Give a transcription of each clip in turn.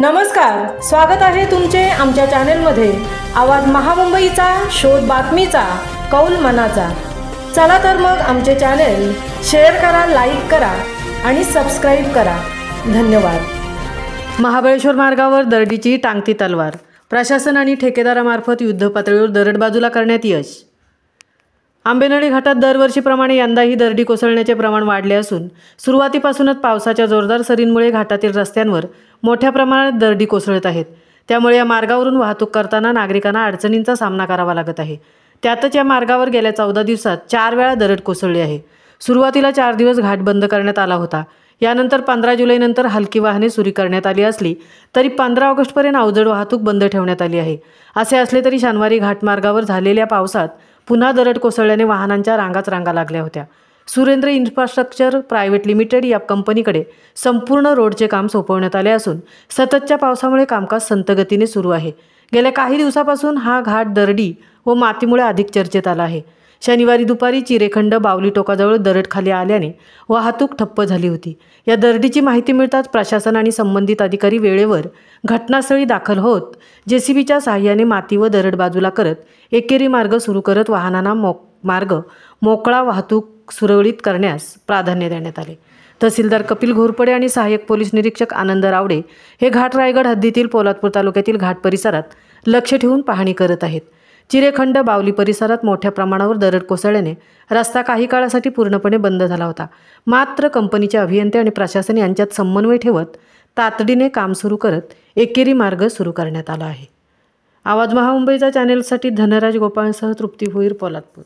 नमस्कार, स्वागत आहे तुमचे आमच्या चॅनेलमध्ये। आवाज महामुंबईचा, शोध बातमीचा, कौल मनाचा। चला तर मग आमचे चॅनेल शेअर करा, लाईक करा आणि सबस्क्राइब करा। धन्यवाद। महाबळेश्वर मार्गावर दरडीची टांगती तलवार। प्रशासन आणि ठेकेदारामार्फत युद्धपातळीवर दरड बाजूला करण्यात यश। आंबेनळी घाटात दरवर्षीप्रमाणे यंदाही दरडी कोसळण्याचे प्रमाण वाढले असून सुरुवातीपासूनच पावसाच्या जोरदार सरींमुळे घाटातील रस्त्यांवर मोठ्या प्रमाणात दरडी कोसळत आहेत। त्यामुळे या मार्गावरून वाहतूक करताना नागरिकांना अडचणींचा सामना करावा लागत आहे। त्यातच या मार्गावर गेल्या 14 दिवसात 4 वेळा दरड कोसळली आहे। सुरुवातीला 4 दिवस घाट बंद करण्यात आला होता। यानंतर 15 जुलैनंतर हलकी वाहने सुरू करण्यात आली असली तरी 15 ऑगस्टपर्यंत अवजड वाहतूक बंद ठेवण्यात आली आहे। असे असले तरी शनिवारी घाटमार्गावर झालेल्या पावसात पुन्हा दरड कोसळल्याने वाहनांच्या रांगा लागल्या होत्या। सुरेंद्र इन्फ्रास्ट्रक्चर प्रायव्हेट लिमिटेड या कंपनीकडे संपूर्ण रोडचे काम सोपवण्यात आले असून सततच्या पावसामुळे कामकाज संथ गतीने सुरू आहे। गेल्या काही दिवसापासून हा घाट दरडी व मातीमुळे अधिक चर्चेत आला आहे। शनिवारी दुपारी चिरेखंड बावली टोकाजवळ दरड खाली आल्याने वाहतूक ठप्प झाली होती। या दरडीची माहिती मिळताच प्रशासन आणि संबंधित अधिकारी वेळेवर घटनास्थळी दाखल होत जेसीबीच्या सहाय्याने माती व दरड बाजूला करत एकेरी मार्ग सुरू करत वाहनांना मोकळा वाहतूक सुरळीत करण्यास प्राधान्य देण्यात आले। तहसीलदार कपिल घोरपडे आणि सहाय्यक पोलीस निरीक्षक आनंद रावडे हे घाट रायगड हद्दीतील पोलादपूर तालुक्यातील घाट परिसरात लक्ष ठेवून पाहणी करत आहेत। चिरेखंड बावली परिसरात मोठ्या प्रमाणावर दरड कोसळल्याने रस्ता काही काळासाठी पूर्णपणे बंद झाला होता। मात्र कंपनीचे अभियंते आणि प्रशासन यांच्यात समन्वय ठेवत तातडीने काम सुरू करत एकेरी मार्ग सुरू करण्यात आला आहे। आवाज महामुंबईचा चॅनेलसाठी धनराज गोपाळसह तृप्ती भोईर, पोलादपूर।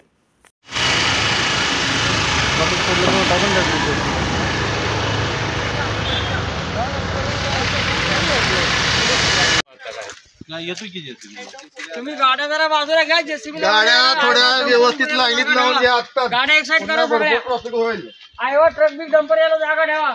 तुम्ही गाड्या जरा बाजूला घ्या, जेसीबी गाड्या थोड्या व्यवस्थित लाईनीत लावून घ्या। आता गाड्या एक साइड करा, भरपूर ट्रॅफिक होईल। आयवा ट्रक बिग डंपर याला जागा ठेवा।